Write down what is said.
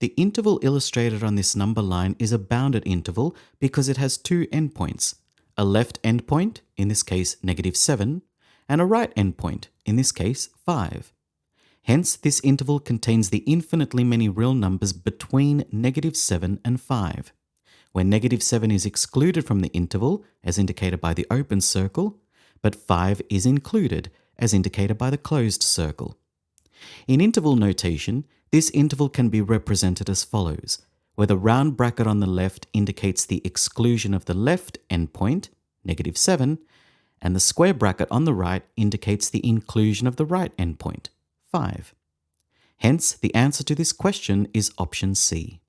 The interval illustrated on this number line is a bounded interval because it has two endpoints, a left endpoint, in this case -7, and a right endpoint, in this case 5. Hence, this interval contains the infinitely many real numbers between -7 and 5, where -7 is excluded from the interval, as indicated by the open circle, but 5 is included, as indicated by the closed circle. In interval notation, this interval can be represented as follows, where the round bracket on the left indicates the exclusion of the left endpoint, -7, and the square bracket on the right indicates the inclusion of the right endpoint, 5. Hence, the answer to this question is option C.